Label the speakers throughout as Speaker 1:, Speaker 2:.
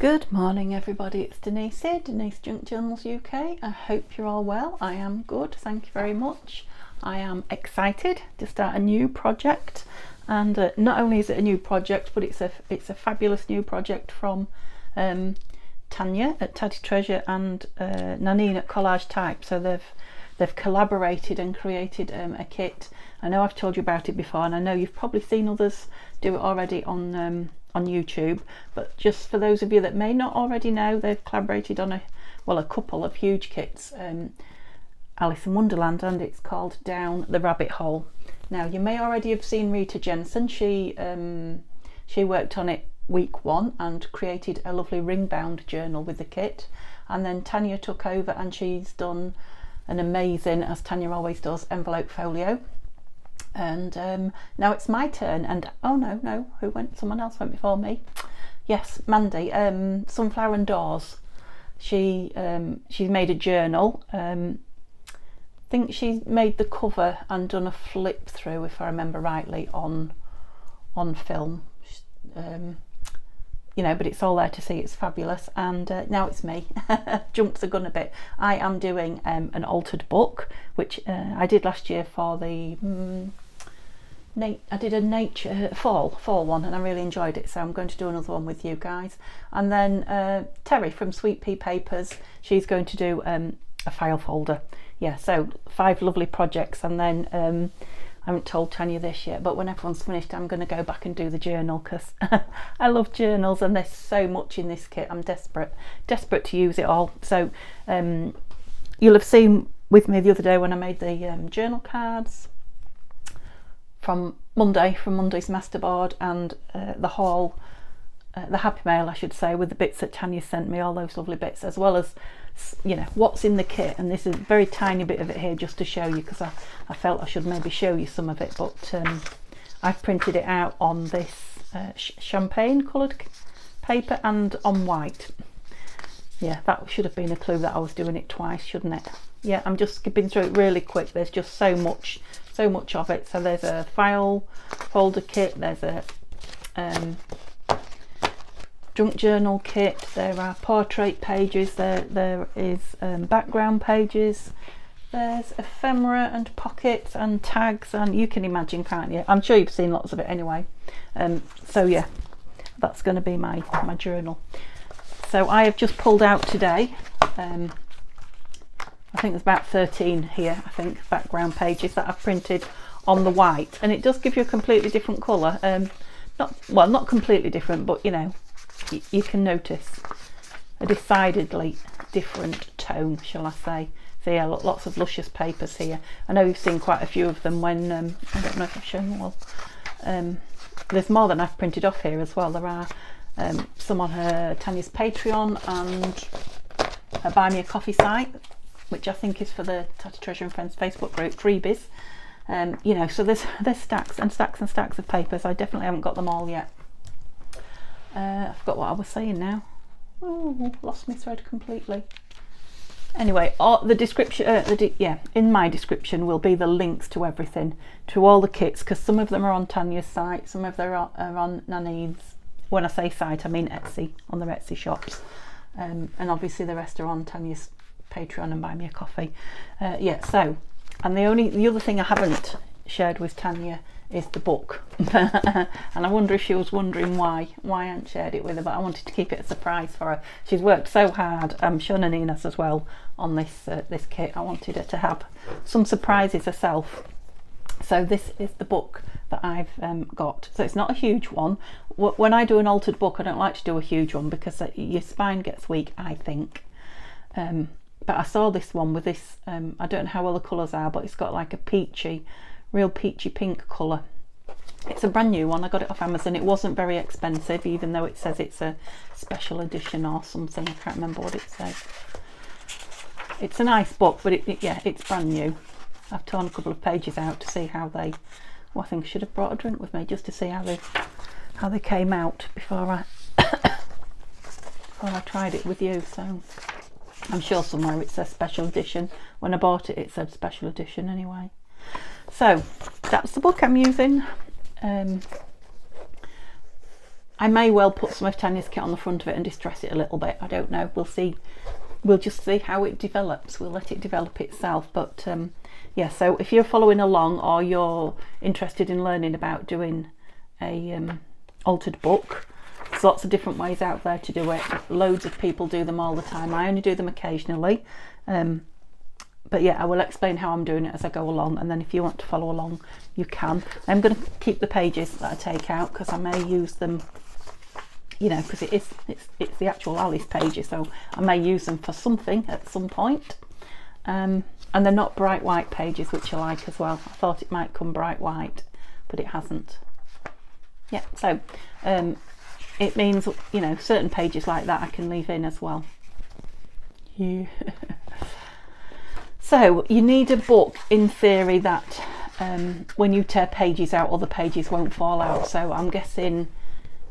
Speaker 1: Good morning everybody, it's Denise here, Denise Junk Journals UK. I hope you're all well. I am good, thank you very much. I am excited to start a new project, and not only is it a new project, but it's a fabulous new project from Tania at Tattytreasure and Nanine at Collagetype. So they've collaborated and created a kit. I know I've told you about it before, and I know you've probably seen others do it already on YouTube, but just for those of you that may not already know, they've collaborated on a couple of huge kits, Alice in Wonderland, and it's called Down the Rabbit Hole. Now you may already have seen Rita Jensen. She worked on it week 1 and created a lovely ring bound journal with the kit, and then Tania took over and she's done an amazing, as Tania always does, envelope folio. And now it's my turn, and oh no, someone else went before me. Yes, Mandy, Sunflower and Doors. She's made a journal. I think she's made the cover and done a flip through, if I remember rightly, on film. But it's all there to see. It's fabulous. And now it's me. Jumped the gun a bit. I am doing an altered book, which I did last year for the I did a nature fall one, and I really enjoyed it, so I'm going to do another one with you guys. And then Terry from Sweet Pea Papers, she's going to do a file folder. Yeah, so 5 lovely projects. And then I haven't told Tania this yet, but when everyone's finished, I'm going to go back and do the journal, because I love journals and there's so much in this kit. I'm desperate to use it all. So you'll have seen with me the other day when I made the journal cards from Monday's masterboard, and the haul, the happy mail I should say, with the bits that Tania sent me, all those lovely bits, as well as what's in the kit. And this is a very tiny bit of it here just to show you, because I felt I should maybe show you some of it, but I've printed it out on this champagne coloured paper and on white. Yeah, that should have been a clue that I was doing it twice, shouldn't it? Yeah, I'm just skipping through it really quick. There's just so much of it. So there's a file folder kit, there's a junk journal kit, there are portrait pages, there is background pages, there's ephemera and pockets and tags, and you can imagine, can't you? I'm sure you've seen lots of it anyway. So yeah, that's going to be my journal. So I have just pulled out today, I think there's about 13 here, I think, background pages that I've printed on the white, and it does give you a completely different colour. Not completely different, but you can notice a decidedly different tone, shall I say. So yeah, lots of luscious papers here. I know you've seen quite a few of them when, I don't know if I've shown them all. There's more than I've printed off here as well. There are some on Tania's Patreon and her Buy Me a Coffee site, which I think is for the Tattytreasure and Friends Facebook group, freebies. So there's stacks and stacks and stacks of papers. I definitely haven't got them all yet. I forgot what I was saying now. Oh, lost my thread completely. Anyway, the description, in my description will be the links to everything, to all the kits, because some of them are on Tania's site, some of them are on Nanine's. When I say site, I mean Etsy, on their Etsy shops, and obviously the rest are on Tania's Patreon and Buy Me a Coffee. So, and the other thing I haven't shared with Tania is the book. And I wonder if she was wondering why I hadn't shared it with her, but I wanted to keep it a surprise for her. She's worked so hard, I'm sure Nanine has as well, on this kit. I wanted her to have some surprises herself. So this is the book that I've got. So it's not a huge one. When I do an altered book, I don't like to do a huge one, because your spine gets weak, I think. But I saw this one with this, I don't know how well the colours are, but it's got like a real peachy pink colour. It's a brand new one. I got it off Amazon. It wasn't very expensive, even though it says it's a special edition or something. I can't remember what it says. It's a nice book, but it's brand new. I've torn a couple of pages out to see how they, I think I should have brought a drink with me just to see how they came out before I tried it with you. So I'm sure somewhere it says special edition. When I bought it, it said special edition anyway. So that's the book I'm using. I may well put some of Tania's kit on the front of it and distress it a little bit. I don't know. We'll see. We'll just see how it develops. We'll let it develop itself. But yeah, so if you're following along or you're interested in learning about doing a altered book, there's lots of different ways out there to do it. Loads of people do them all the time. I only do them occasionally. But yeah, I will explain how I'm doing it as I go along, and then if you want to follow along, you can. I'm going to keep the pages that I take out because I may use them, you know, because it's the actual Alice pages, so I may use them for something at some point. And they're not bright white pages, which I like as well. I thought it might come bright white, but it hasn't. Yeah, so it means, you know, certain pages like that I can leave in as well. Yeah. So you need a book in theory that when you tear pages out, other pages won't fall out. So I'm guessing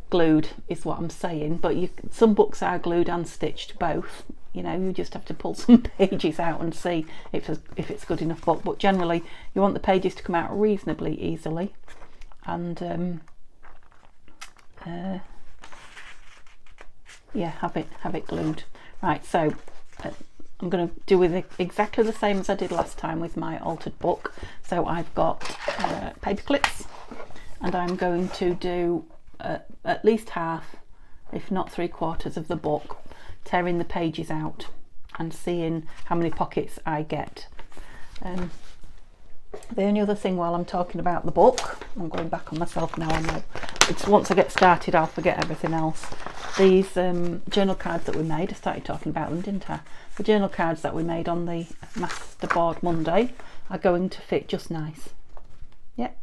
Speaker 1: glued is what I'm saying, but some books are glued and stitched both. You know, you just have to pull some pages out and see if it's good enough book. But generally, you want the pages to come out reasonably easily, and yeah, have it glued. Right, so I'm going to do with it exactly the same as I did last time with my altered book. So I've got paper clips, and I'm going to do at least half, if not 3/4 of the book, tearing the pages out and seeing how many pockets I get. The only other thing while I'm talking about the book, I'm going back on myself now, I know, it's once I get started I'll forget everything else. These journal cards that we made, I started talking about them, didn't I? The journal cards that we made on the Masterboard Monday are going to fit just nice. Yep.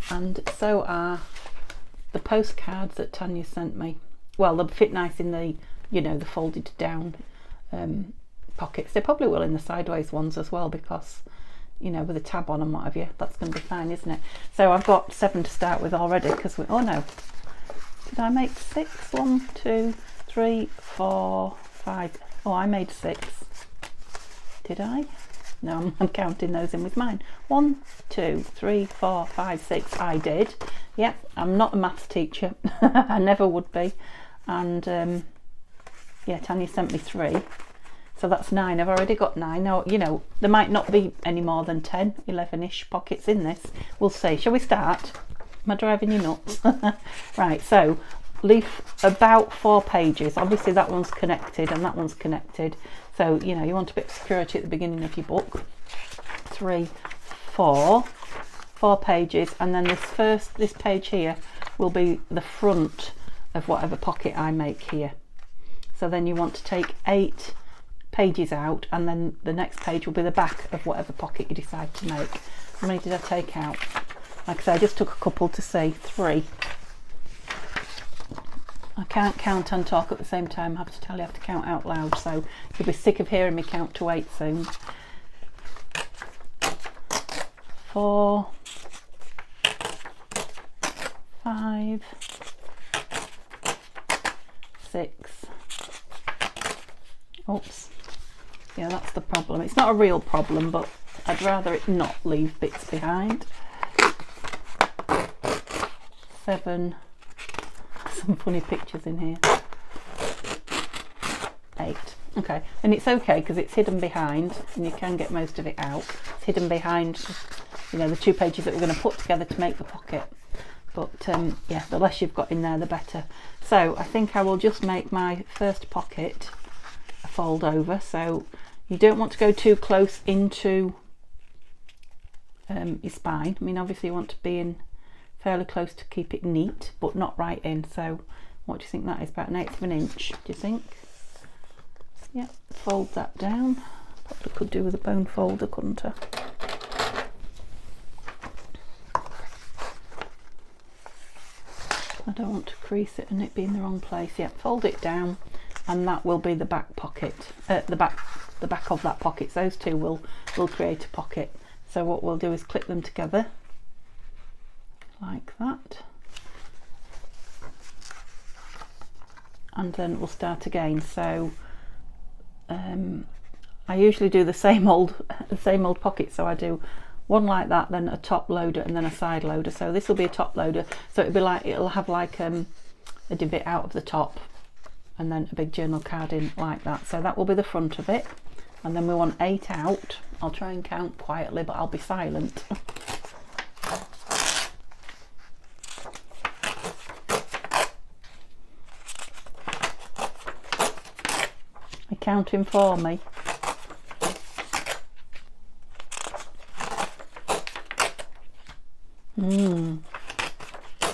Speaker 1: And so are the postcards that Tania sent me. Well, they'll fit nice in the, you know, the folded down pockets. They probably will in the sideways ones as well, because, you know, with a tab on and what have you, that's going to be fine, isn't it? So I've got 7 to start with already, because oh no, did I make 6? 1, 2, 3, 4, 5. Oh, I made 6. Did I? No, I'm counting those in with mine. 1, 2, 3, 4, 5, 6. I did. Yep, I'm not a maths teacher. I never would be. And yeah, Tania sent me 3. So that's 9. I've already got 9. Now, you know, there might not be any more than 10, 11-ish pockets in this. We'll see. Shall we start? Am I driving you nuts? Right, so leave about 4 pages. Obviously that one's connected and that one's connected. So, you know, you want a bit of security at the beginning of your book. 3, 4 pages, and then this page here will be the front of whatever pocket I make here. So then you want to take 8 pages out, and then the next page will be the back of whatever pocket you decide to make. How many did I take out? Like I say, I just took a couple to say 3. I can't count and talk at the same time. I have to tell you, I have to count out loud, so you'll be sick of hearing me count to 8 soon. 4, 5, 6. Oops. Yeah, that's the problem. It's not a real problem, but I'd rather it not leave bits behind. 7. Some funny pictures in here. 8. Okay, and it's okay because it's hidden behind, and you can get most of it out. It's hidden behind, you know, the 2 pages that we're going to put together to make the pocket. But yeah, the less you've got in there, the better. So I think I will just make my first pocket a fold over. So you don't want to go too close into your spine. I mean, obviously you want to be in fairly close to keep it neat, but not right in. So what do you think that is? About 1/8 of an inch, do you think? Yeah, fold that down. Probably could do with a bone folder, couldn't I? I don't want to crease it and it be in the wrong place. Yeah, fold it down, and that will be the back pocket. The back of that pocket. Those 2 will create a pocket. So what we'll do is clip them together like that, and then we'll start again. So I usually do the same old pocket. So I do one like that, then a top loader, and then a side loader. So this will be a top loader. So it'll have like a a divot out of the top and then a big journal card in like that. So that will be the front of it, and then we want 8 out. I'll try and count quietly, but I'll be silent. Are you counting for me?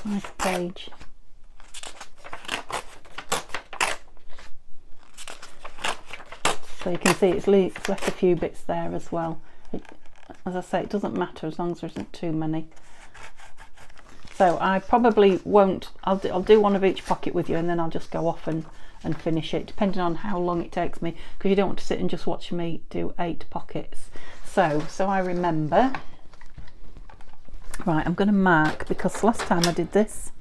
Speaker 1: Nice page. So you can see it's left a few bits there as well. As I say, it doesn't matter as long as there isn't too many. So I probably won't, I'll do one of each pocket with you, and then I'll just go off and finish it, depending on how long it takes me, because you don't want to sit and just watch me do 8 pockets. So I remember. Right, I'm going to mark, because last time I did this,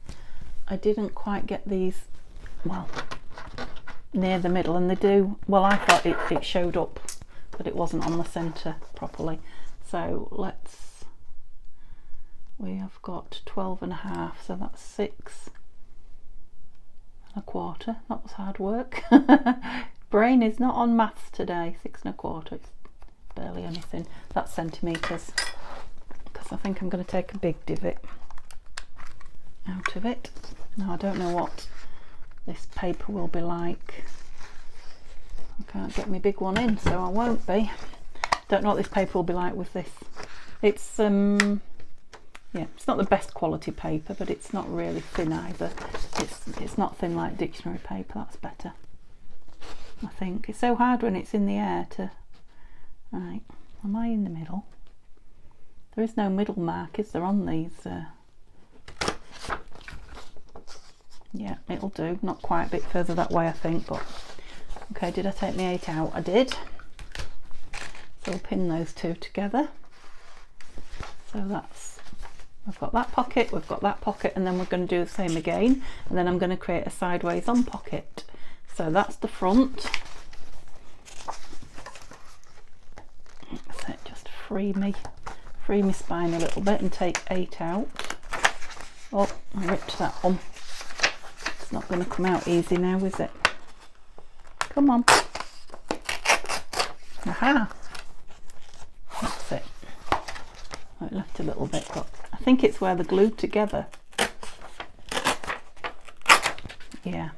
Speaker 1: I didn't quite get these, well, near the middle, and they do, well, I thought it showed up, but it wasn't on the centre properly. So we have got 12.5, so that's 6 1/4. That was hard work. Brain is not on maths today. 6 1/4, it's barely anything. That's centimetres, because I think I'm going to take a big divot out of it. Now I don't know what this paper will be like. I can't get my big one in, so I won't be. Don't know what this paper will be like with this. It's yeah, it's not the best quality paper, but it's not really thin either. It's not thin like dictionary paper. That's better, I think. It's so hard when it's in the air to. Right, am I in the middle? There is no middle mark, is there, on these? Yeah, it'll do. Not quite, a bit further that way, I think. But okay, did I take my 8 out? I did. So we'll pin those two together. So that's, we've got that pocket, we've got that pocket, and then we're going to do the same again, and then I'm going to create a sideways on pocket. So that's the front. So just free me spine a little bit and take 8 out. Oh, I ripped that one. It's not going to come out easy now, is it? Come on. Aha! That's it. Oh, it left a little bit, but I think it's where they're glued together. Yeah.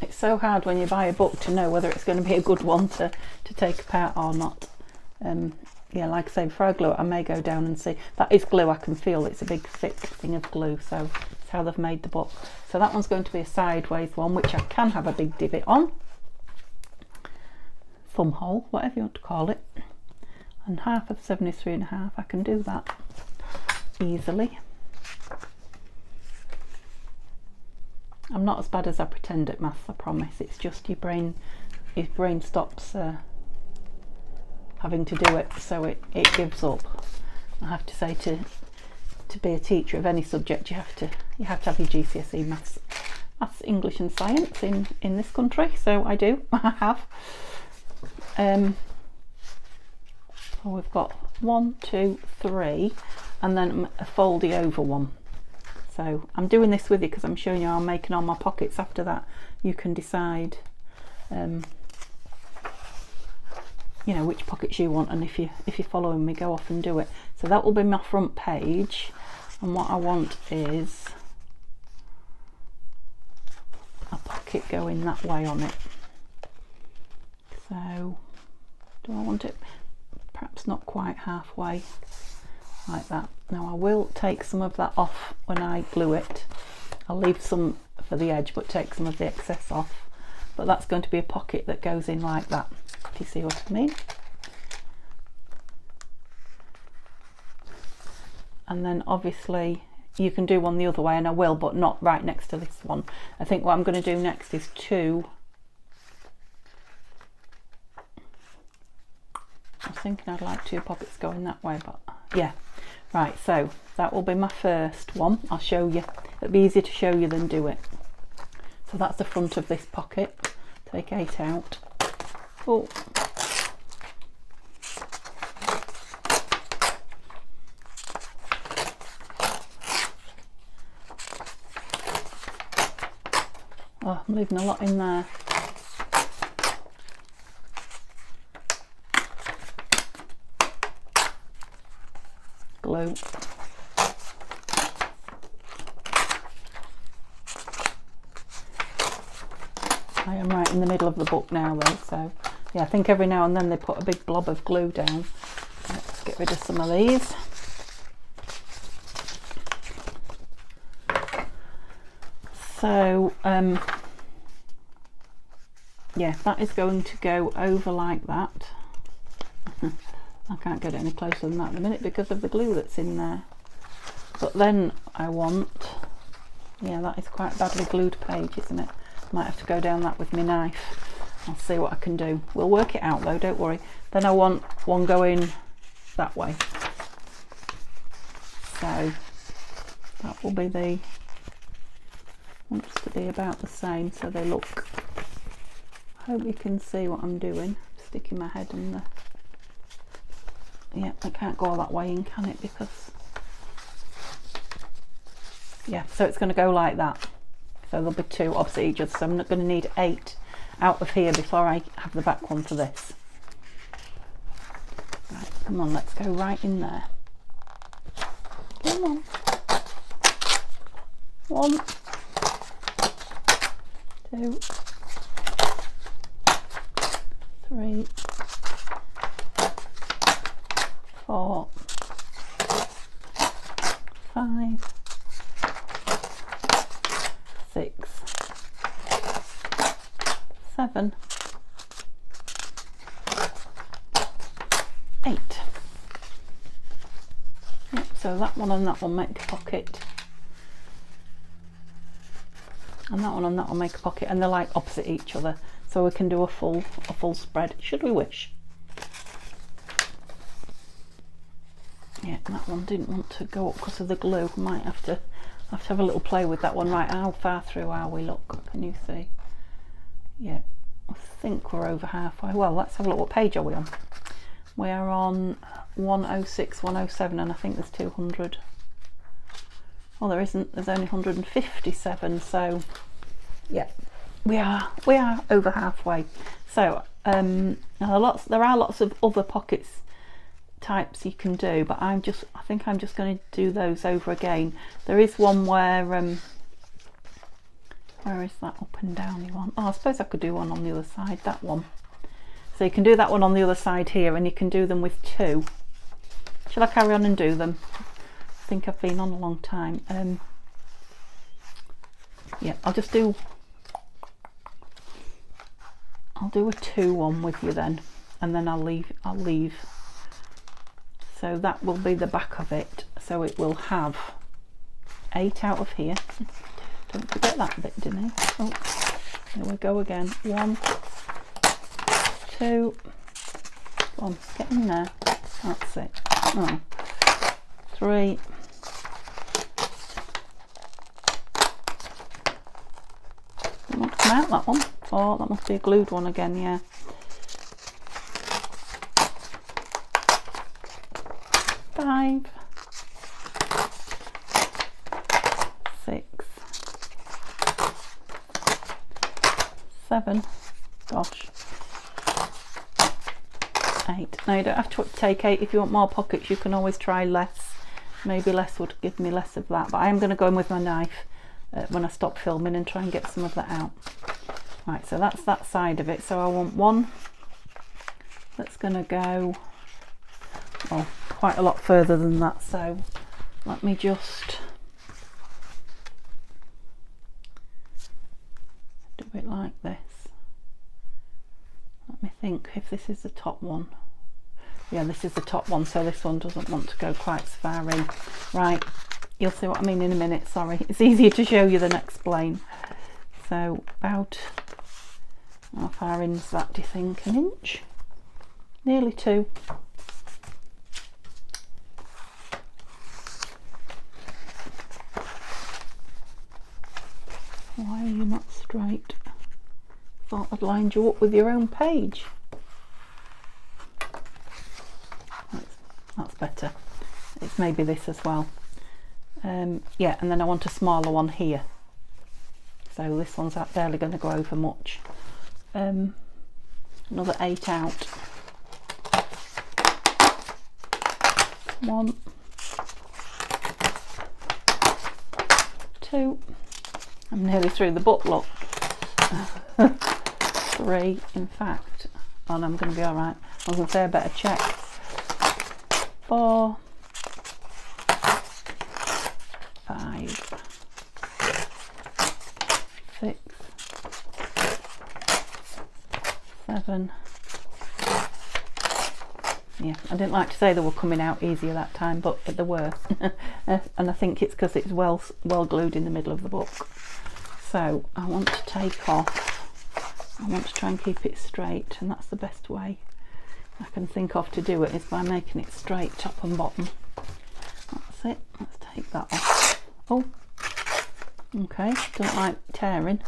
Speaker 1: It's so hard when you buy a book to know whether it's going to be a good one to take apart or not. Yeah, like I say, before I glue it, I may go down and see. That is glue, I can feel it's a big thick thing of glue, so it's how they've made the book. So that one's going to be a sideways one, which I can have a big divot on. Thumb hole, whatever you want to call it. And half of 73.5, I can do that easily. I'm not as bad as I pretend at maths, I promise. It's just your brain stops having to do it, so it gives up. I have to say, to be a teacher of any subject, you have to have your GCSE maths, English and science in this country. So I do. I have. So we've got 1, 2, 3, and then a foldy over one. So I'm doing this with you because I'm showing you how I'm making all my pockets. After that, you can decide you know, which pockets you want, and if you're following me, go off and do it. So that will be my front page, and what I want is a pocket going that way on it. So do I want it perhaps not quite halfway like that? Now I will take some of that off when I glue it. I'll leave some for the edge but take some of the excess off, but that's going to be a pocket that goes in like that. Do you see what I mean? And then obviously you can do one the other way, and I will, but not right next to this one. I think what I'm going to do next is 2. I was thinking I'd like 2 pockets going that way, but yeah. Right, so that will be my first one. I'll show you. It'll be easier to show you than do it. So that's the front of this pocket. Take 8 out. Oh. Oh, I'm leaving a lot in there. Glue. I am right in the middle of the book now though, so yeah, I think every now and then they put a big blob of glue down. Let's get rid of some of these. So yeah, that is going to go over like that. I can't get it any closer than that at the minute because of the glue that's in there. But then I want, yeah, that is quite a badly glued page, isn't it? Might have to go down that with my knife. I'll see what I can do. We'll work it out though, don't worry. Then I want one going that way. So that will be the, wants to be about the same so they look. I hope you can see what I'm doing. Sticking my head in the, yeah, I can't go all that way in, can it? Because, yeah, so it's going to go like that. So there'll be 2 opposite each other. So I'm not going to need 8 out of here before I have the back one for this. Right, come on, let's go right in there. Come on. 1, 2, 3, 4, 5, 6, 7, 8. Yep, so that one and that one make a pocket, and that one and that one make a pocket, and they're like opposite each other, so we can do a full spread should we wish. Yeah, that one didn't want to go up because of the glue. Might have to have a little play with that one. Right, how far through are we? Look, can you see? Yeah, I think we're over halfway. Well, let's have a look. What page are we on? We are on 106, 107, and I think there's 200. Well, there isn't. There's only 157. So, yeah, we are over halfway. So, there are lots of other pockets types you can do, but I think I'm just going to do those over again. There is one where is that up and down one? Oh, I suppose I could do one on the other side, that one. So you can do that one on the other side here, and you can do them with 2. Shall I carry on and do them? I think I've been on a long time. Yeah, I'll do a 2 one with you then, and then I'll leave. So that will be the back of it. So it will have 8 out of here. Don't forget that bit, didn't I? Oh, here we go again. 1, 2, come on, get in there. That's it. Oh, 3, 4. Not come out, that one. Oh, that must be a glued one again, yeah. 5, 6, 7, gosh, 8. Now you don't have to take 8. If you want more pockets, you can always try less. Maybe less would give me less of that, but I am going to go in with my knife when I stop filming and try and get some of that out. Right, so that's that side of it. So I want one that's going to go, well, quite a lot further than that, so let me just do it like this. Let me think if this is the top one. Yeah, this is the top one, so this one doesn't want to go quite as far in. Right, you'll see what I mean in a minute. Sorry, it's easier to show you than explain. So about, how far in is that, do you think? 1 inch? Nearly 2. Why are you not straight? thought I'd lined you up with your own page. That's better. It's maybe this as well. Yeah, and then I want a smaller one here. So this one's not barely going to go over much. Another 8 out. 1, 2. I'm nearly through the book, look. 3, in fact. Oh, no, I'm going to be alright. I was going to say I better check. 4, 5, 6, 7. Yeah, I didn't like to say they were coming out easier that time, but they were. And I think it's because it's well glued in the middle of the book. So I want to take off, I want to try and keep it straight, and that's the best way I can think of to do it, is by making it straight top and bottom. That's it. Let's take that off. Oh, okay, don't like tearing.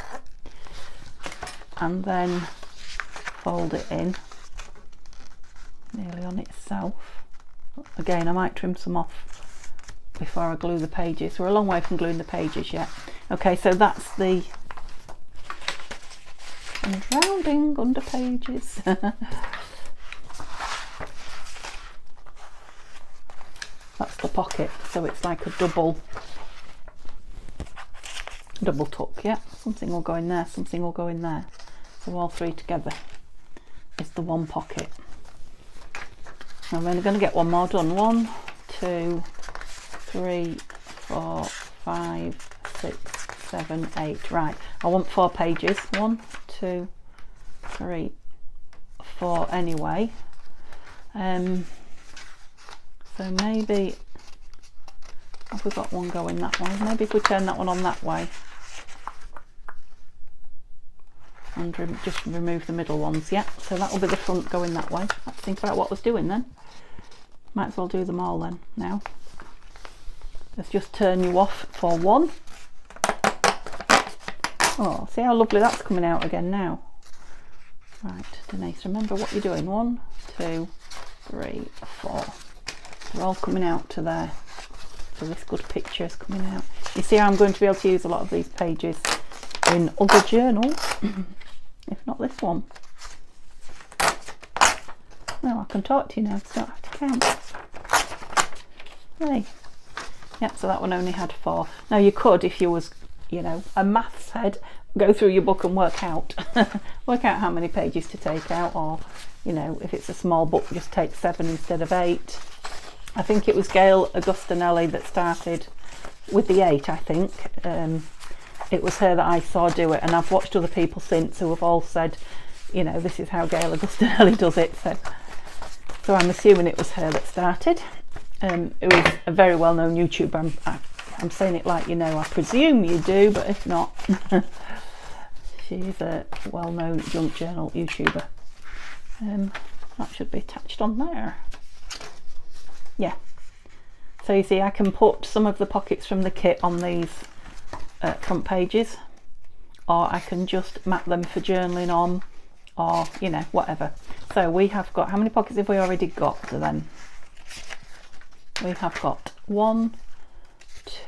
Speaker 1: And then fold it in nearly on itself. Again, I might trim some off before I glue the pages. We're a long way from gluing the pages yet. Okay, so that's the and rounding under pages. That's the pocket, so it's like a double tuck. Yeah, something will go in there, something will go in there. So all three together is the one pocket. I'm only going to get one more done. 1, 2, 3, 4, 5, 6, 7, 8. Right, I want 4 pages. 1, 2, 3, 4 anyway. So maybe, have we got one going that way? Maybe if we turn that one on that way and just remove the middle ones. Yeah, so that will be the front going that way. Let's think about what I was doing then. Might as well do them all then now. Let's just turn you off for 1. Oh, see how lovely that's coming out again now. Right, Denise, remember what you're doing. 1, 2, 3, 4. They're all coming out to there. So this good picture is coming out. You see how I'm going to be able to use a lot of these pages in other journals, if not this one. Well, I can talk to you now, so I don't have to count. Hey. Yep, so that one only had 4. Now you could, if you was, you know, a maths head, go through your book and work out how many pages to take out, or, you know, if it's a small book, just take 7 instead of 8. I think it was Gail Augustinelli that started with the 8, I think. It was her that I saw do it, and I've watched other people since who have all said, you know, this is how Gail Augustinelli does it. So I'm assuming it was her that started. It was a very well-known YouTuber. I'm saying it like, you know, I presume you do, but if not, she's a well-known junk journal YouTuber. That should be attached on there. Yeah, so you see I can put some of the pockets from the kit on these front pages, or I can just map them for journaling on, or, you know, whatever. So we have got, how many pockets have we already got then? We have got 1,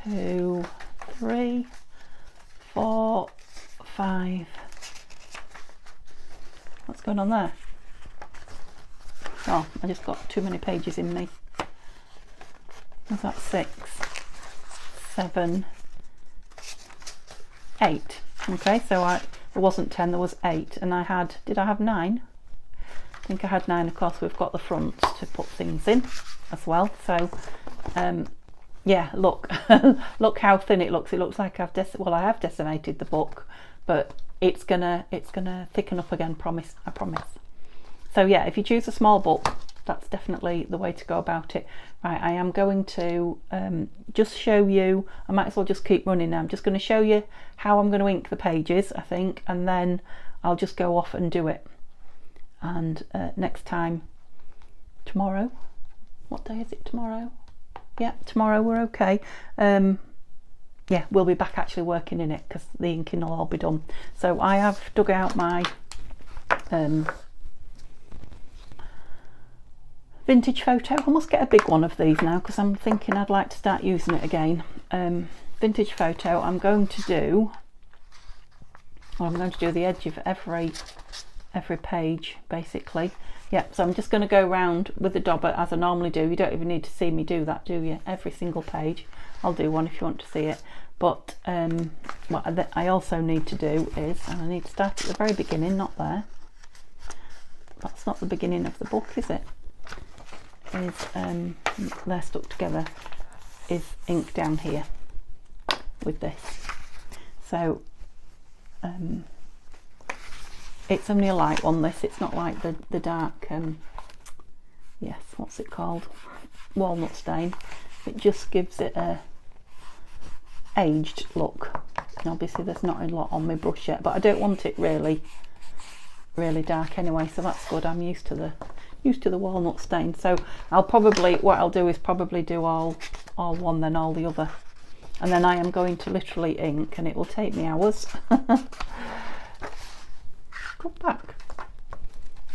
Speaker 1: 2, 3, 4, 5. What's going on there? Oh, I just got too many pages in me. Was that 6, 7, 8? Okay, so it wasn't 10, there was 8, and I had, did I have 9? I think I had 9. Of course, we've got the fronts to put things in as well. So yeah, look, look how thin it looks. It looks like I have decimated the book, but it's gonna thicken up again. Promise, I promise. So yeah, if you choose a small book, that's definitely the way to go about it. Right, I am going to just show you, I might as well just keep running now. I'm just going to show you how I'm going to ink the pages, I think, and then I'll just go off and do it. And next time, tomorrow, what day is it tomorrow? Yeah, tomorrow we're okay. Yeah, we'll be back actually working in it because the inking will all be done. So I have dug out my vintage photo. I must get a big one of these now because I'm thinking I'd like to start using it again. Vintage photo, I'm going to do the edge of every page basically. Yeah, so I'm just going to go around with the dauber as I normally do. You don't even need to see me do that, do you? Every single page. I'll do one if you want to see it. But what I also need to do is, and I need to start at the very beginning, not there. That's not the beginning of the book, is it? Is they're stuck together, is ink down here with this. So it's only a light one, this. It's not like the dark, yes, what's it called? Walnut stain. It just gives it a aged look. And obviously there's not a lot on my brush yet, but I don't want it really dark anyway, so that's good. I'm used to the walnut stain. So what I'll do is probably do all one, then all the other. And then I am going to literally ink, and it will take me hours. Go back.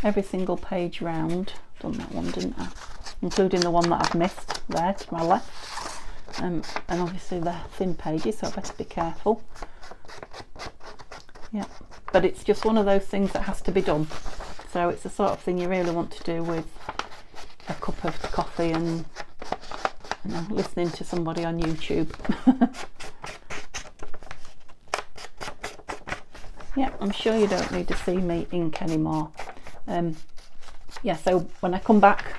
Speaker 1: Every single page round. Done that one, didn't I? Including the one that I've missed there to my left. And obviously they're thin pages, so I better be careful. Yeah, but it's just one of those things that has to be done. So it's the sort of thing you really want to do with a cup of coffee and listening to somebody on YouTube. Yeah, I'm sure you don't need to see me ink anymore. Yeah, so when I come back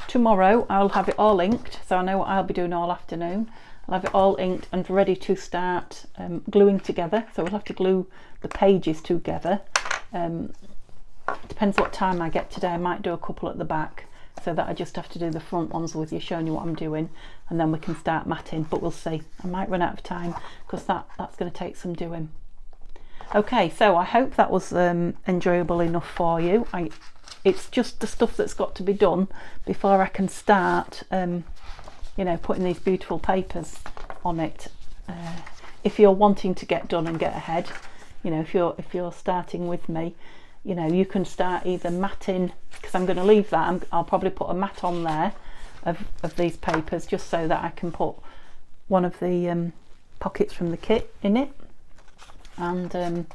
Speaker 1: tomorrow, I'll have it all inked, so I know what I'll be doing all afternoon. I'll have it all inked and ready to start gluing together. So we'll have to glue the pages together. Depends what time I get today. I might do a couple at the back, so that I just have to do the front ones with you, showing you what I'm doing, and then we can start matting, but we'll see. I might run out of time because that's going to take some doing. Okay, so I hope that was enjoyable enough for you. It's just the stuff that's got to be done before I can start you know, putting these beautiful papers on it. If you're wanting to get done and get ahead, you know, if you're starting with me, you know, you can start either matting, because I'm going to leave that. I'll probably put a mat on there of these papers, just so that I can put one of the pockets from the kit in it. And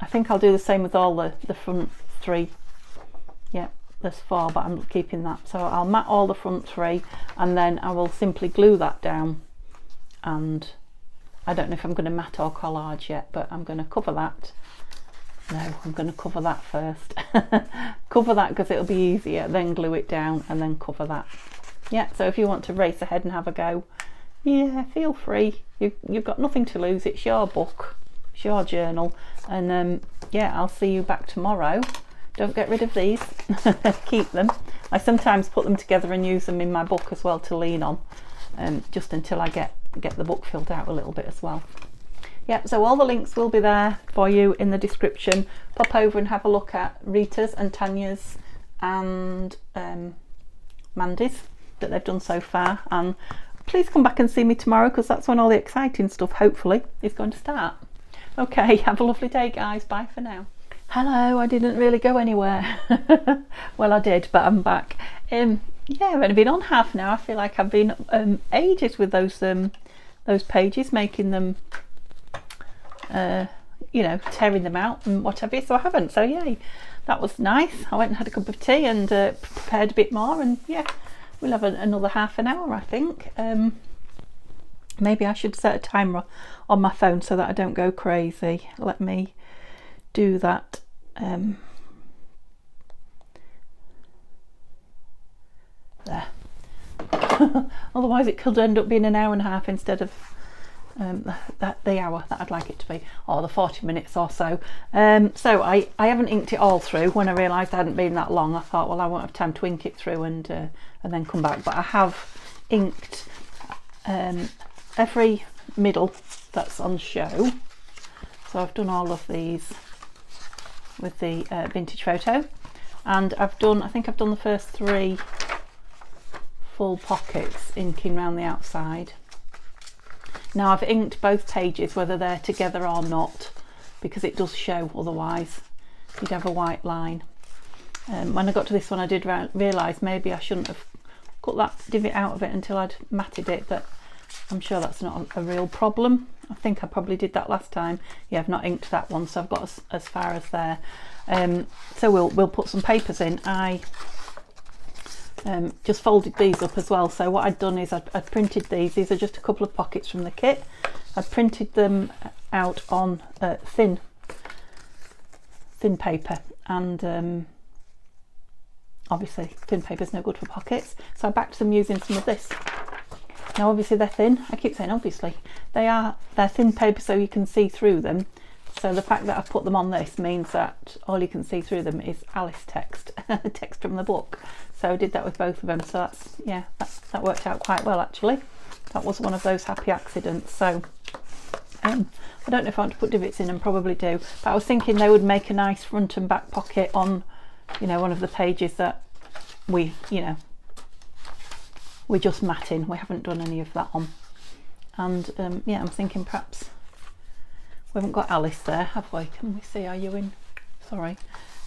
Speaker 1: I think I'll do the same with all the front three. Yeah, there's 4, but I'm keeping that. So I'll mat all the front 3, and then I will simply glue that down. And I don't know if I'm going to mat or collage yet, but I'm going to cover that. No, I'm going to cover that first. Cover that because it'll be easier, then glue it down and then cover that. Yeah, so if you want to race ahead and have a go, yeah, feel free. You've got nothing to lose. It's your book, it's your journal. And yeah, I'll see you back tomorrow. Don't get rid of these. Keep them. I sometimes put them together and use them in my book as well to lean on, just until I get the book filled out a little bit as well. Yeah, so all the links will be there for you in the description. Pop over and have a look at Rita's and Tania's and Mandy's that they've done so far. And please come back and see me tomorrow, because that's when all the exciting stuff, hopefully, is going to start. Okay, have a lovely day, guys. Bye for now. Hello, I didn't really go anywhere. Well, I did, but I'm back. Yeah, I've only been on half an hour. I feel like I've been ages with those pages, making them you know, tearing them out and whatever, so I haven't. So yay, that was nice. I went and had a cup of tea and prepared a bit more, and yeah, we'll have another half an hour, I think. Maybe I should set a timer on my phone so that I don't go crazy. Let me do that. There. Otherwise it could end up being an hour and a half instead of the hour that I'd like it to be, or the 40 minutes or so. So I haven't inked it all through. When I realised I hadn't been that long, I thought, well, I won't have time to ink it through and then come back. But I have inked every middle that's on show. So I've done all of these with the vintage photo, and I think I've done the first 3 full pockets, inking around the outside. Now I've inked both pages, whether they're together or not, because it does show otherwise. you'd have a white line. When I got to this one, I did realise maybe I shouldn't have cut that divot out of it until I'd matted it, but I'm sure that's not a real problem. I think I probably did that last time. Yeah, I've not inked that one, so I've got as far as there. So we'll put some papers in. I just folded these up as well. So what I'd done is I'd printed these are just a couple of pockets from the kit. I'd printed them out on thin paper, and obviously thin paper is no good for pockets, so I backed them using some of this. Now obviously they're thin. I keep saying obviously. They're thin paper, so you can see through them. So the fact that I've put them on this means that all you can see through them is Alice text, text from the book. So I did that with both of them. So that worked out quite well actually. That was one of those happy accidents. So I don't know if I want to put divots in, and probably do. But I was thinking they would make a nice front and back pocket on, you know, one of the pages that we're just matting. We haven't done any of that on. And yeah, I'm thinking perhaps we haven't got Alice there, have we? Can we see? Are you in? Sorry.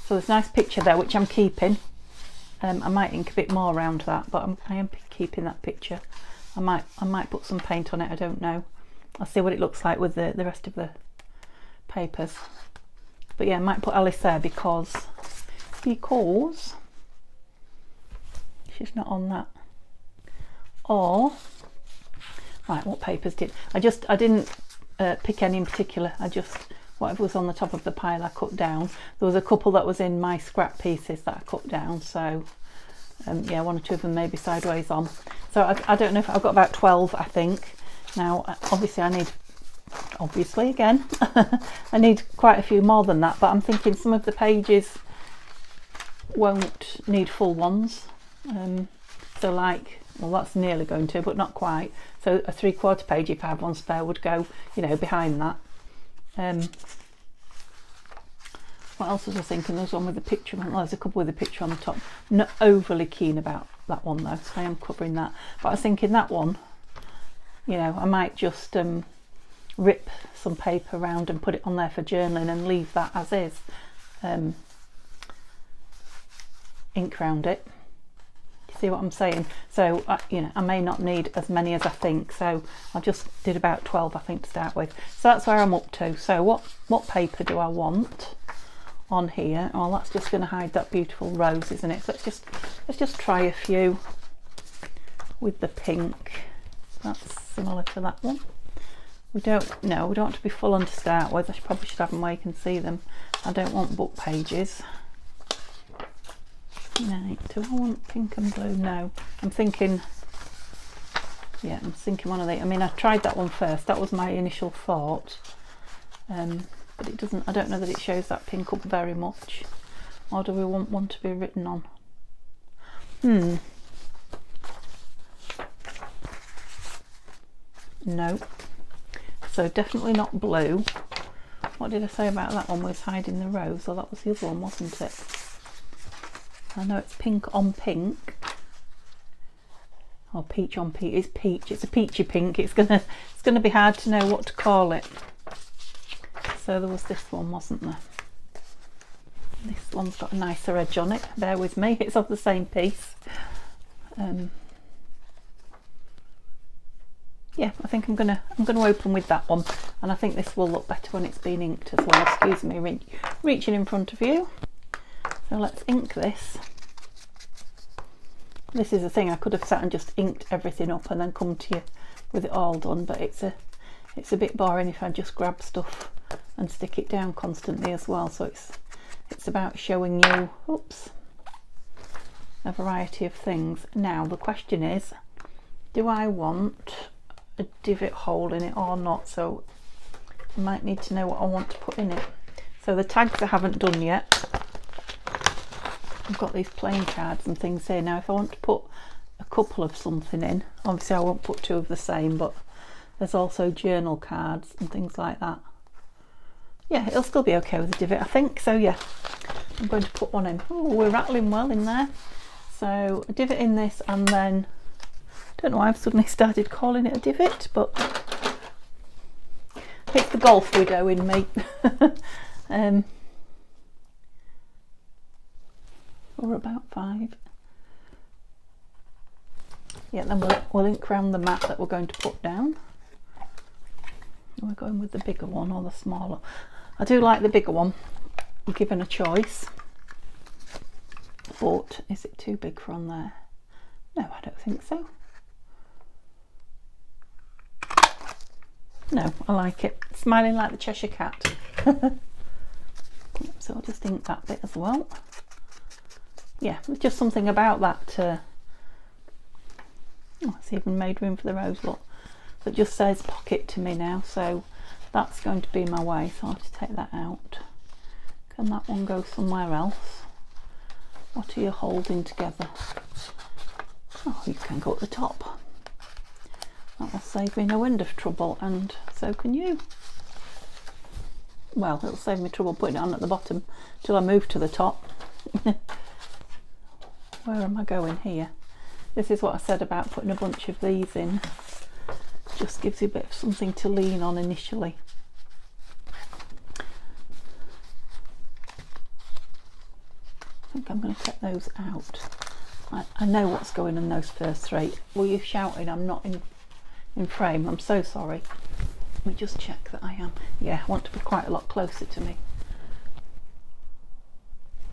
Speaker 1: So there's a nice picture there, which I'm keeping. I might ink a bit more around that, but I am keeping that picture. I might put some paint on it. I don't know. I'll see what it looks like with the rest of the papers. But yeah, I might put Alice there because she's not on that. Or right, what papers did I didn't pick any in particular. I just, whatever was on the top of the pile I cut down. There was a couple that was in my scrap pieces that I cut down, so yeah, one or two of them maybe sideways on. So I don't know if I've got about 12, I think. Now obviously I need quite a few more than that, but I'm thinking some of the pages won't need full ones. So like, well, that's nearly going to, but not quite. So a 3/4 page, if I have one spare, would go, you know, behind that. What else was I thinking? There's one with a picture. Well, there's a couple with a picture on the top. Not overly keen about that one though, so I am covering that. But I was thinking that one, you know, I might just rip some paper around and put it on there for journaling and leave that as is. Ink around it. See what I'm saying? So you know, I may not need as many as I think, so I just did about 12 I think to start with. So that's where I'm up to. So what paper do I want on here? Oh, that's just going to hide that beautiful rose, isn't it? So let's just try a few with the pink. That's similar to that one. We don't want to be full on to start with. I probably should have them where you can see them. I don't want book pages. Right, do I want pink and blue? No, I'm thinking one of these. I mean, I tried that one first. That was my initial thought, but it doesn't. I don't know that it shows that pink up very much. Or do we want one to be written on? No. So definitely not blue. What did I say about that one? Was hiding the rose? Or that was the other one, wasn't it? I know it's pink on pink, or peach on peach. It's peach. It's a peachy pink. It's gonna be hard to know what to call it. So there was this one, wasn't there? This one's got a nicer edge on it. Bear with me. It's of the same piece. Yeah, I think I'm gonna open with that one, and I think this will look better when it's been inked as well. Excuse me, reaching in front of you. So let's ink this. This is the thing, I could have sat and just inked everything up and then come to you with it all done, but it's a bit boring if I just grab stuff and stick it down constantly as well. So it's about showing you, a variety of things. Now the question is, do I want a divot hole in it or not? So I might need to know what I want to put in it. So the tags I haven't done yet. I've got these playing cards and things here. Now if I want to put a couple of something in, obviously I won't put two of the same, but there's also journal cards and things like that. Yeah, it'll still be okay with a divot, I think. So yeah, I'm going to put one in. Oh, we're rattling well in there. So a divot in this, and then I don't know why I've suddenly started calling it a divot, but it's the golf widow in me. or about 5. Yeah, then we'll ink around the mat that we're going to put down. We're going with the bigger one or the smaller. I do like the bigger one, given a choice, but is it too big for on there? No, I don't think so. No, I like it. Smiling like the Cheshire Cat. So I'll just ink that bit as well. Yeah, there's just something about that. Oh, it's even made room for the rose, look. That just says pocket to me now, so that's going to be my way, so I'll have to take that out. Can that one go somewhere else? What are you holding together? Oh, you can go at the top. That will save me no end of trouble, and so can you. Well, it'll save me trouble putting it on at the bottom till I move to the top. Where am I going here? This is what I said about putting a bunch of these in. Just gives you a bit of something to lean on initially. I think I'm going to take those out. I know what's going on those first 3. Were you shouting? I'm not in frame. I'm so sorry. Let me just check that I am. Yeah, I want to be quite a lot closer to me.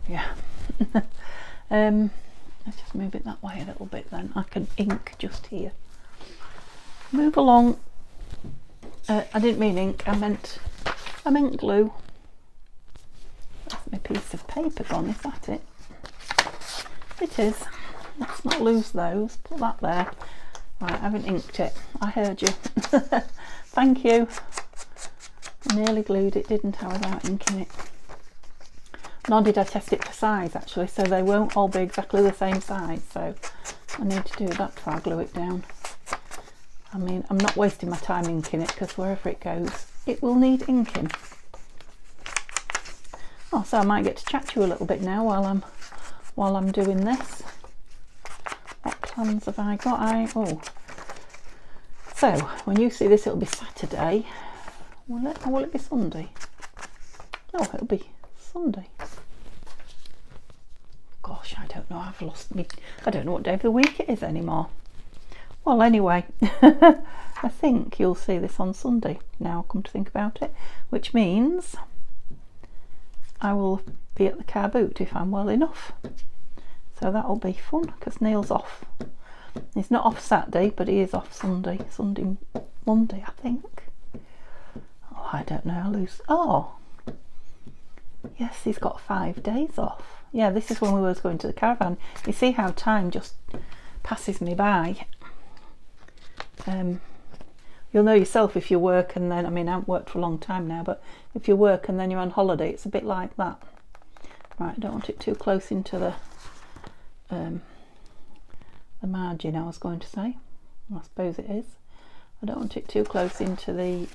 Speaker 1: Yeah. Let's just move it that way a little bit then. I can ink just here. Move along. I didn't mean ink, I meant glue. That's my piece of paper gone, is that it? It is. Let's not lose those. Put that there. Right, I haven't inked it. I heard you. Thank you. I nearly glued it, didn't I, without inking it. Nor did I test it for size actually, so they won't all be exactly the same size, so I need to do that before I glue it down. I mean, I'm not wasting my time inking it, because wherever it goes it will need inking. Oh, so I might get to chat to you a little bit now while I'm doing this. What plans have I got? So when you see this, it'll be Saturday. Will it, or will it be Sunday? Oh, it'll be Sunday. Gosh, I don't know. I've lost me. I don't know what day of the week it is anymore. Well, anyway, I think you'll see this on Sunday. Now, come to think about it, which means I will be at the car boot if I'm well enough. So that'll be fun, because Neil's off. He's not off Saturday, but he is off Sunday, Monday, I think. Oh, I don't know. Oh, yes, he's got 5 days off. Yeah, this is when we was going to the caravan. You see how time just passes me by. You'll know yourself if you work and then, I mean, I haven't worked for a long time now, but if you work and then you're on holiday, it's a bit like that. Right, I don't want it too close into the margin, I was going to say. I suppose it is. I don't want it too close into the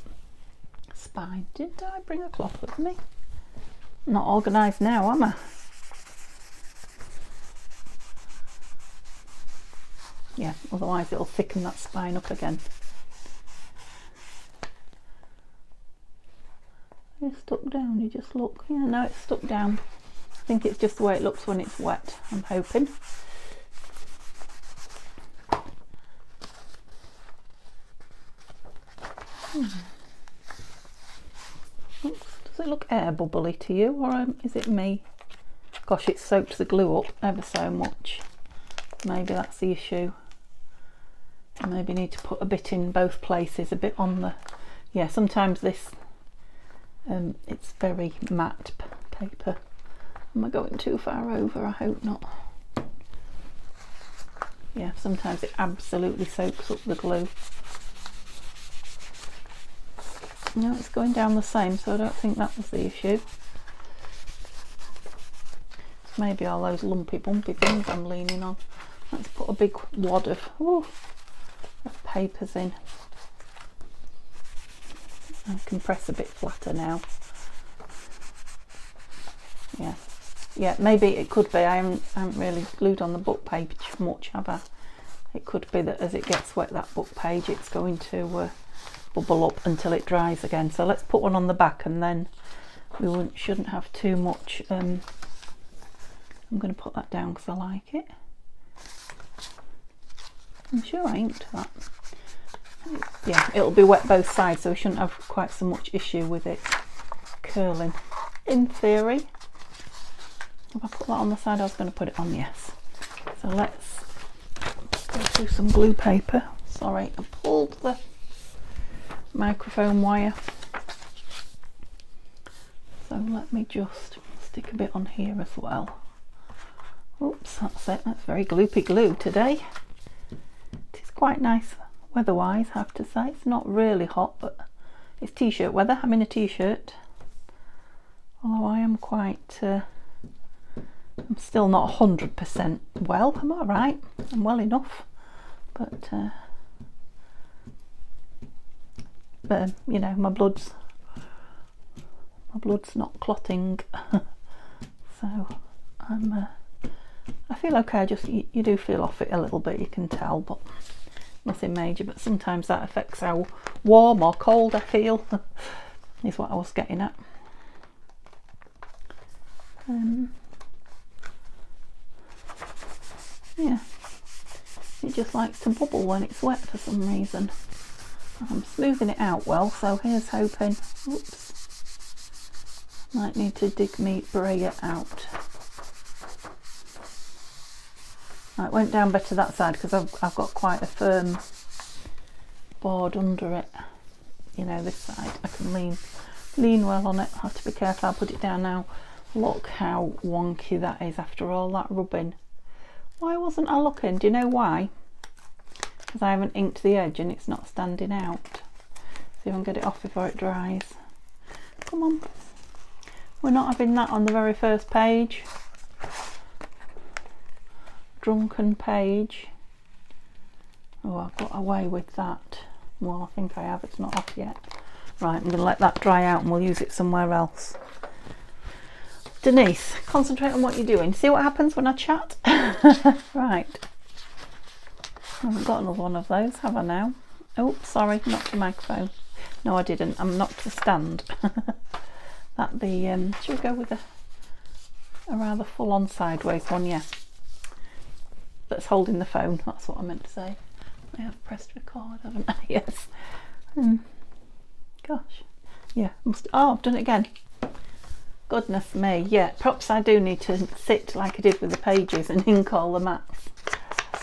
Speaker 1: spine. Did I bring a cloth with me? I'm not organised now, am I? Yeah, otherwise it'll thicken that spine up again. It's stuck down, you just look. Yeah, no, it's stuck down. I think it's just the way it looks when it's wet, I'm hoping. Does it look air bubbly to you, or is it me? Gosh, it's soaked the glue up ever so much. Maybe that's the issue. I maybe need to put a bit in both places, a bit on the... Yeah, sometimes this, it's very matte paper. Am I going too far over? I hope not. Yeah, sometimes it absolutely soaks up the glue. No, it's going down the same, so I don't think that was the issue. It's maybe all those lumpy bumpy things I'm leaning on. Let's put a big wad of papers in. I can press a bit flatter now. Yeah, maybe it could be. I haven't really glued on the book page much, have I? It could be that as it gets wet, that book page, it's going to bubble up until it dries again. So let's put one on the back, and then we shouldn't have too much I'm going to put that down because I like it. I'm sure I inked that. Yeah, it'll be wet both sides, so we shouldn't have quite so much issue with it curling. In theory. If I put that on the side I was going to put it on, yes. So let's go through some glue paper. Sorry, I pulled the microphone wire. So let me just stick a bit on here as well. Oops, that's it. That's very gloopy glue today. It is quite nice weather-wise, I have to say. It's not really hot, but it's t-shirt weather. I'm in a t-shirt. Although I am quite... I'm still not 100% well. I'm all right. I'm well enough. But you know, my blood's not clotting. So I feel okay. Just you do feel off it a little bit, you can tell, but nothing major. But sometimes that affects how warm or cold I feel. Is what I was getting at. Yeah, it just likes to bubble when it's wet for some reason. I'm smoothing it out well, so here's hoping. Oops, might need to dig me brayer out. It went down better that side because I've got quite a firm board under it. You know, this side I can lean well on it. I have to be careful. I'll put it down now. Look how wonky that is after all that rubbing. Why wasn't I looking? Do you know why? Because I haven't inked the edge and it's not standing out. See if I can get it off before it dries. Come on. We're not having that on the very first page. Drunken page. Oh, I've got away with that. Well, I think I have. It's not off yet. Right, I'm going to let that dry out and we'll use it somewhere else. Denise, concentrate on what you're doing. See what happens when I chat? Right. I haven't got another one of those, have I now? Oh, sorry, knocked the microphone. No, I didn't. I'm knocked the stand. Should we go with a rather full-on sideways one? Yeah. That's holding the phone. That's what I meant to say. I have pressed record, haven't I? Yes. Gosh. Yeah. Oh, I've done it again. Goodness me. Yeah. Perhaps I do need to sit like I did with the pages and ink all the mats.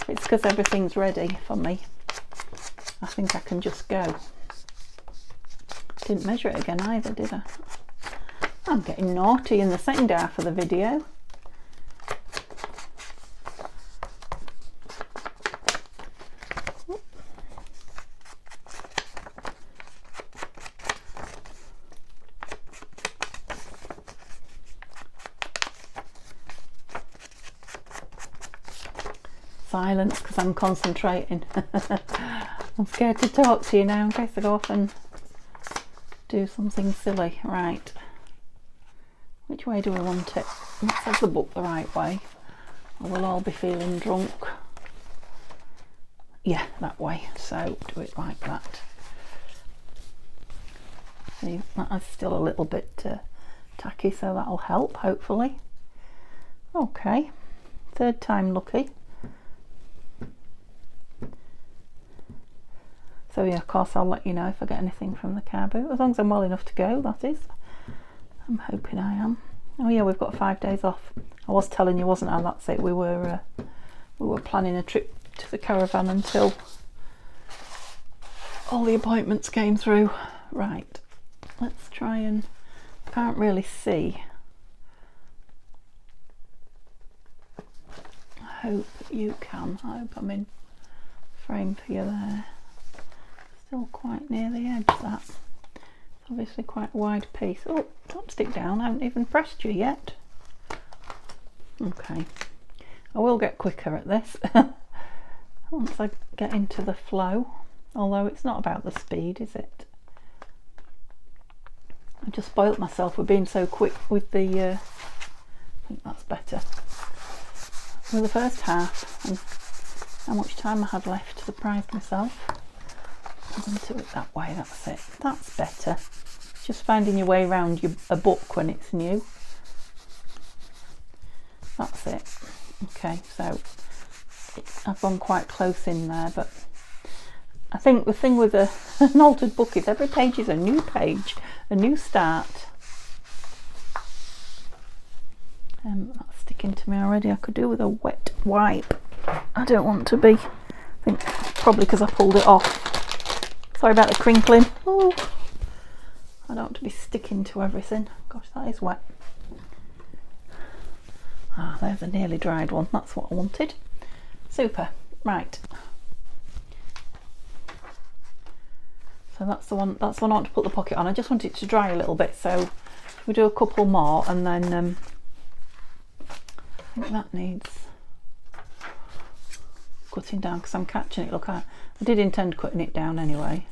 Speaker 1: It's because everything's ready for me. I think I can just go. Didn't measure it again either, did I? I'm getting naughty in the second half of the video. Silence because I'm concentrating. I'm scared to talk to you now in case I go off and do something silly. Right, which way do we want it? Let's have the book the right way or we'll all be feeling drunk. Yeah, that way. So do it like that. See, that is still a little bit tacky, so that'll help hopefully. Okay, third time lucky. So yeah, of course I'll let you know if I get anything from the car boot, as long as I'm well enough to go, that is. I'm hoping I am. Oh yeah, we've got 5 days off. I was telling you, wasn't I? That's it. We were planning a trip to the caravan until all the appointments came through. Right, let's try and... I can't really see. I hope you can. I hope I'm in frame for you there. Still quite near the edge, that. It's obviously quite a wide piece. Oh, don't stick down, I haven't even pressed you yet. Okay, I will get quicker at this once I get into the flow, although it's not about the speed, is it? I just spoilt myself with being so quick with the, I think that's better, with the first half and how much time I had left. Surprised myself. Into it that way, that's it. That's better. Just finding your way around a book when it's new. That's it. Okay, so I've gone quite close in there, but I think the thing with an altered book is every page is a new page, a new start. That's sticking to me already. I could do with a wet wipe. I don't want to be, I think probably because I pulled it off. Sorry about the crinkling. Oh, I don't want to be sticking to everything. Gosh, that is wet. Ah, there's a nearly dried one. That's what I wanted. Super. Right. So that's the one I want to put the pocket on. I just want it to dry a little bit, so we do a couple more, and then I think that needs cutting down because I'm catching it. Look, I did intend cutting it down anyway.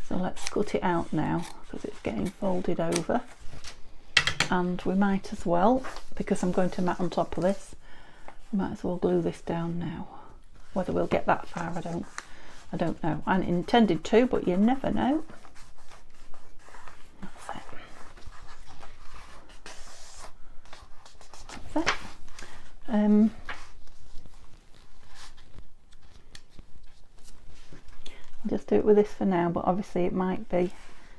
Speaker 1: So let's cut it out now because it's getting folded over. And we might as well, because I'm going to mat on top of this, we might as well glue this down now. Whether we'll get that far, I don't know. I intended to, but you never know. That's it. That's it. I'll just do it with this for now, but obviously it might be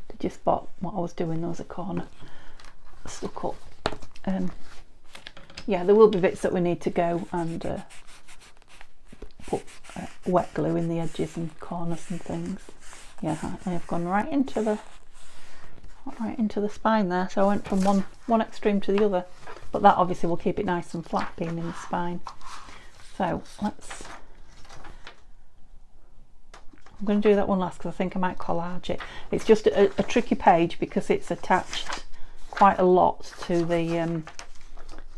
Speaker 1: to just spot what I was doing. There was a corner stuck up. Yeah, there will be bits that we need to go and put wet glue in the edges and corners and things. Yeah, I've gone right into the spine there, so I went from one extreme to the other, but that obviously will keep it nice and flat being in the spine. So I'm going to do that one last because I think I might collage it. It's just a tricky page because it's attached quite a lot to the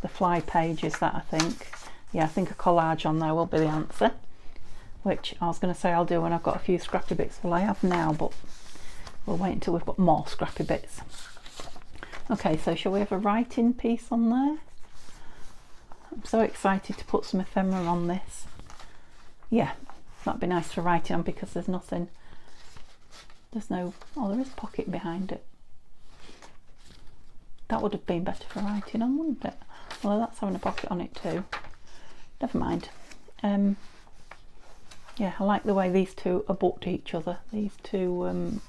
Speaker 1: fly pages. That I think a collage on there will be the answer, which I was going to say I'll do when I've got a few scrappy bits. Well, I have now, but we'll wait until we've got more scrappy bits. Okay, so shall we have a writing piece on there? I'm so excited to put some ephemera on this. Yeah, that'd be nice for writing on because there's no, there is a pocket behind it. That would have been better for writing on, wouldn't it? Although that's having a pocket on it too. Never mind. Yeah, I like the way these two abut each other. These two,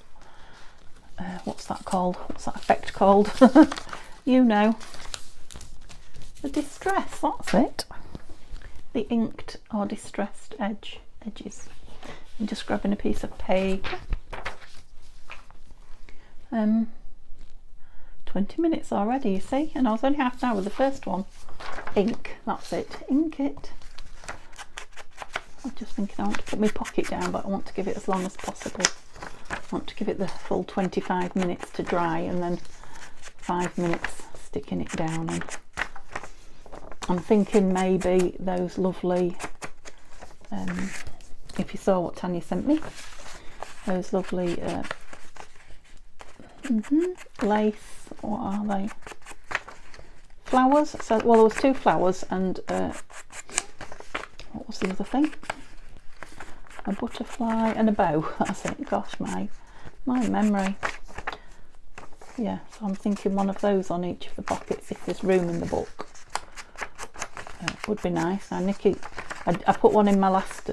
Speaker 1: what's that called? What's that effect called? You know. The distress, that's it. The inked or distressed edges. I'm just grabbing a piece of paper. 20 minutes already, you see, and I was only half an hour with the first one. Ink, that's it, ink it. I'm just thinking I want to put my pocket down, but I want to give it as long as possible. I want to give it the full 25 minutes to dry and then 5 minutes sticking it down. And I'm thinking maybe those lovely, if you saw what Tania sent me, those lovely lace, what are they? Flowers. So, well, there was 2 flowers and what was the other thing? A butterfly and a bow. That's it. Gosh, my memory. Yeah, so I'm thinking one of those on each of the pockets if there's room in the book. Would be nice. Now, Nikki, I put one in my last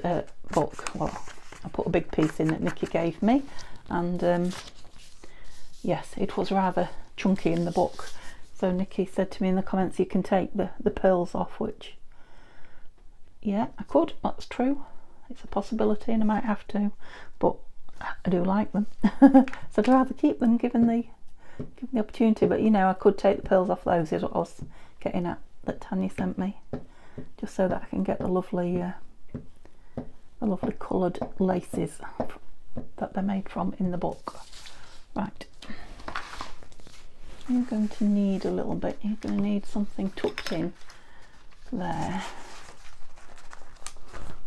Speaker 1: book. Well, I put a big piece in that Nikki gave me, and yes, it was rather chunky in the book. So Nikki said to me in the comments, you can take the pearls off, which, yeah, I could. That's true. It's a possibility, and I might have to, but I do like them. So I'd rather keep them given the opportunity. But you know, I could take the pearls off those. Is what I was getting at, that Tania sent me, just so that I can get the lovely coloured laces that they're made from in the book. Right. You're going to need a little bit. You're going to need something tucked in there.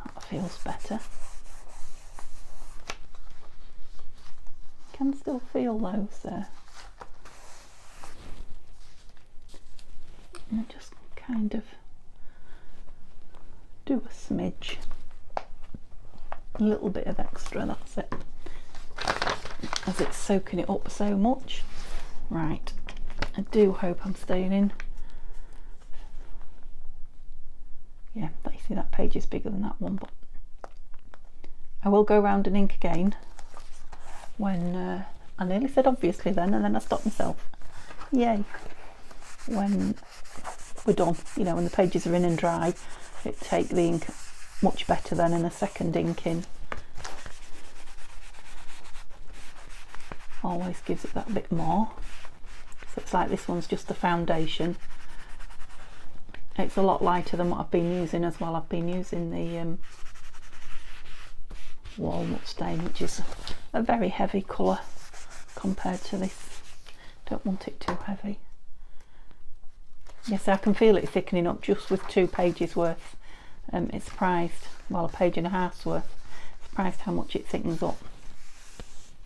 Speaker 1: That feels better. Can still feel those there. And just kind of do a smidge. A little bit of extra, that's it. As it's soaking it up so much. Right. I do hope I'm staying in see that page is bigger than that one, but I will go around and ink again when I nearly said obviously then, and then I stopped myself. Yay. When we're done, you know, when the pages are in and dry, it take the ink much better than in a second inking. Always gives it that bit more. So it's like this one's just the foundation. It's a lot lighter than what I've been using as well. I've been using the walnut stain, which is a very heavy colour compared to this. Don't want it too heavy. Yes, I can feel it thickening up just with 2 pages worth. It's surprised, well, a page and a half's worth. Surprised how much it thickens up.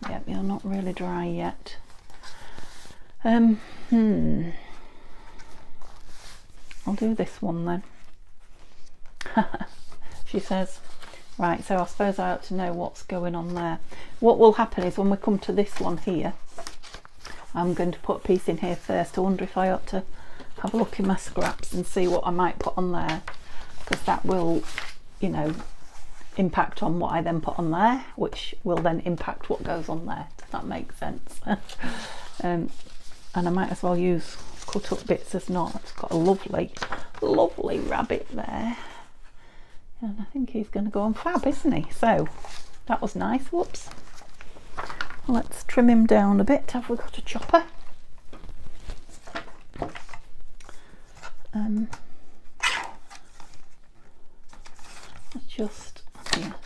Speaker 1: Yep, you're not really dry yet. I'll do this one then. She says, right, so I suppose I ought to know what's going on there. What will happen is when we come to this one here, I'm going to put a piece in here first. I wonder if I ought to have a look in my scraps and see what I might put on there, because that will, you know, impact on what I then put on there, which will then impact what goes on there. Does that make sense? And I might as well use cut up bits as not. It's got a lovely rabbit there, and I think he's going to go on fab, isn't he? So that was nice. Whoops. Let's trim him down a bit. Have we got a chopper?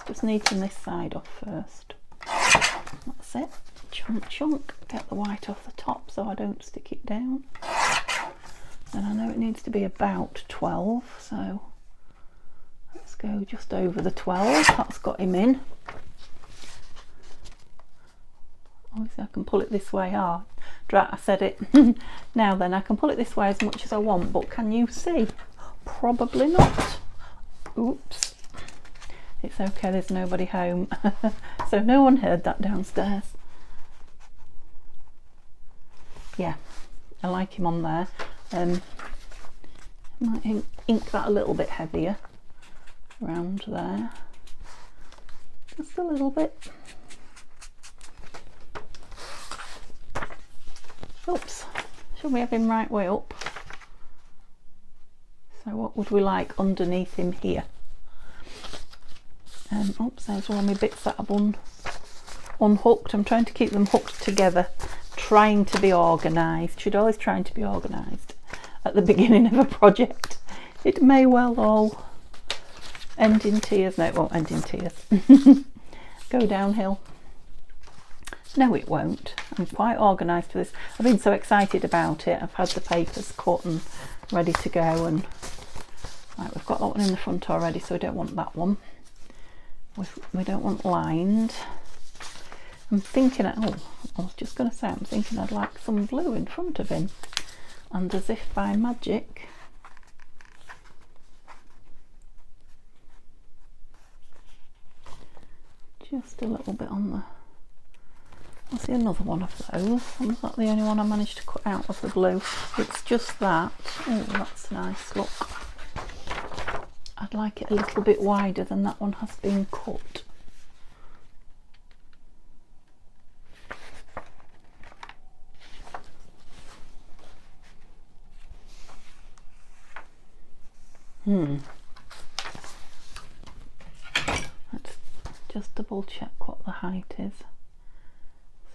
Speaker 1: Just neaten this side off first. That's it. Chunk. Get the white off the top so I don't stick it down. And I know it needs to be about 12, so let's go just over the 12. That's got him in. Obviously I can pull it this way. I said it. Now then, I can pull it this way as much as I want, but can you see? Probably not. Oops. It's okay, there's nobody home. So no one heard that downstairs. Yeah, I like him on there. I might ink that a little bit heavier around there. Just a little bit. Oops, should we have him right way up? So what would we like underneath him here? Oops, there's all my bits that I've unhooked. I'm trying to keep them hooked together, trying to be organised. Should always trying to be organised at the beginning of a project. It may well all end in tears. No, it won't end in tears. Go downhill. No, it won't. I'm quite organised for this. I've been so excited about it. I've had the papers cut and ready to go, and right, we've got that one in the front already, so we don't want that one. We don't want lined. I'm thinking, I was just going to say, I'm thinking I'd like some blue in front of him, and as if by magic, just a little bit on the, I'll see another one of those. Was that the only one I managed to cut out of the blue? It's just that. Oh, that's nice, look. I'd like it a little bit wider than that one has been cut. Let's just double check what the height is.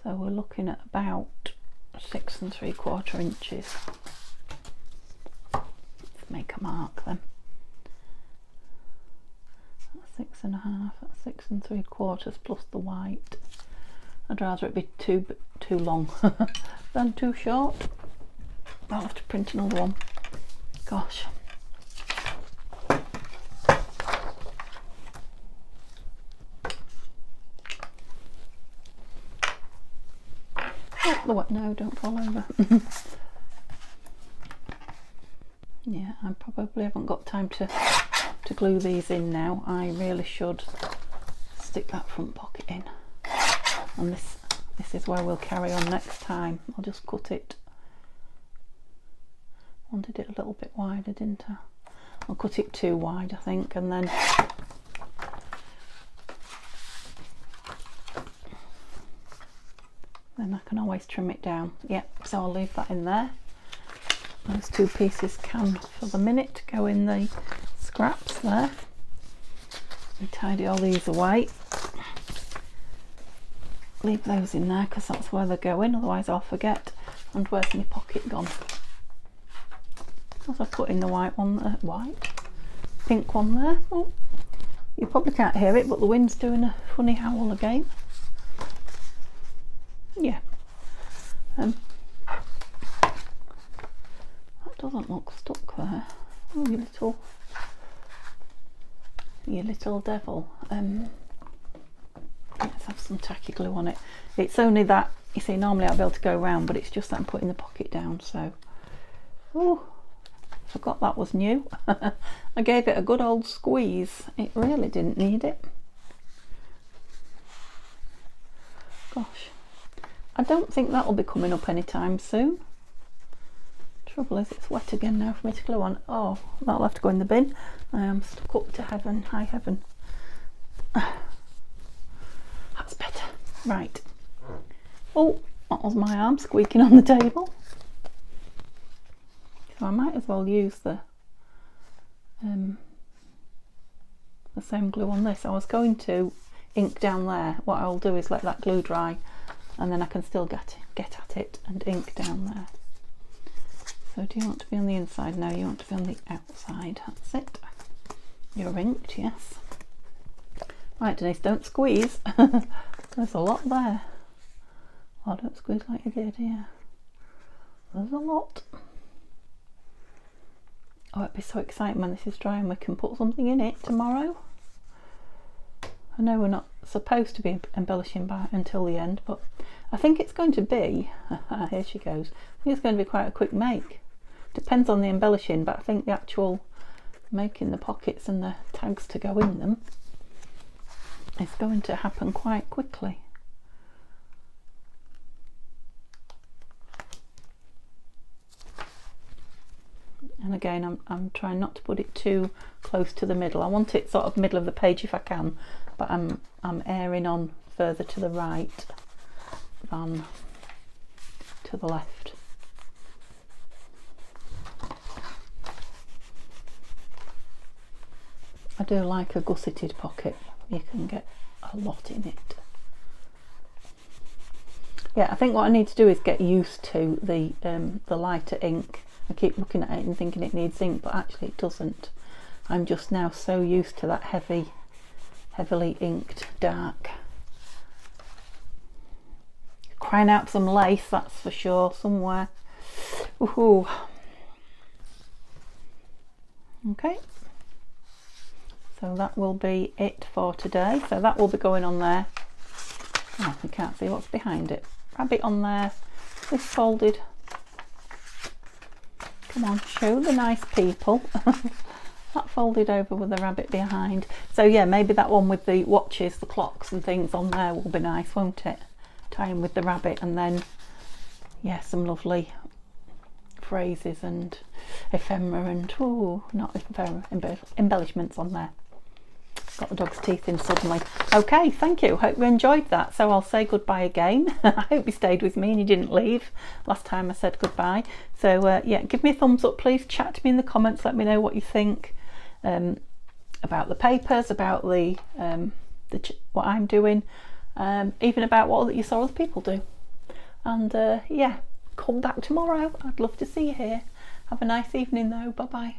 Speaker 1: So we're looking at about 6 3/4 inches. Let's make a mark then. That's 6.5, that's 6 3/4 plus the white. I'd rather it be too long than too short. I'll have to print another one. Gosh. No, don't fall over. Yeah, I probably haven't got time to glue these in now. I really should stick that front pocket in, and this is where we'll carry on next time. I'll just cut it. Wanted it a little bit wider, didn't I? I'll cut it too wide, I think, and then I can always trim it down. Yep, so I'll leave that in there. Those 2 pieces can, for the minute, go in the scraps there. And tidy all these away. Leave those in there because that's where they're going, otherwise I'll forget. And where's my pocket gone? As I put in the white one, pink one there. Oh, you probably can't hear it, but the wind's doing a funny howl again. Yeah. That doesn't look stuck there. Oh, you little devil. Let's have some tacky glue on it. It's only that, you see, normally I'll be able to go round, but it's just that I'm putting the pocket down, so. Oh, forgot that was new. I gave it a good old squeeze. It really didn't need it. Gosh. I don't think that'll be coming up anytime soon. Trouble is, it's wet again now for me to glue on. Oh, that'll have to go in the bin. I am stuck up to heaven, high heaven. That's better. Right. Oh, that was my arm squeaking on the table. So I might as well use the same glue on this. I was going to ink down there. What I'll do is let that glue dry, and then I can still get at it and ink down there. So do you want to be on the inside? No, you want to be on the outside. That's it. You're inked, yes. Right, Denise, don't squeeze. There's a lot there. Oh, don't squeeze like you did, yeah. There's a lot. Oh, it'd be so exciting when this is dry and we can put something in it tomorrow. I know we're not supposed to be embellishing until the end, but I think it's going to be, here she goes, I think it's going to be quite a quick make. Depends on the embellishing, but I think the actual making the pockets and the tags to go in them is going to happen quite quickly. And again, I'm trying not to put it too close to the middle. I want it sort of middle of the page if I can, but I'm airing on further to the right than to the left. I do like a gusseted pocket. You can get a lot in it. Yeah, I think what I need to do is get used to the lighter ink. I keep looking at it and thinking it needs ink, but actually it doesn't. I'm just now so used to that heavily inked dark. Crying out for some lace, that's for sure, somewhere. Woohoo! Okay. So that will be it for today. So that will be going on there. Oh, you can't see what's behind it. Rabbit on there. This folded. Come on, show the nice people. That folded over with the rabbit behind. So yeah, maybe that one with the watches, the clocks and things on there will be nice, won't it? Tie in with the rabbit, and then yeah, some lovely phrases and ephemera and not ephemera, embellishments on there. Got the dog's teeth in suddenly. Okay, thank you. Hope you enjoyed that. So I'll say goodbye again. I hope you stayed with me and you didn't leave last time I said goodbye. So yeah, give me a thumbs up, please. Chat to me in the comments. Let me know what you think about the papers, about the what I'm doing, even about what you saw other people do. And yeah, come back tomorrow. I'd love to see you here. Have a nice evening though. Bye bye.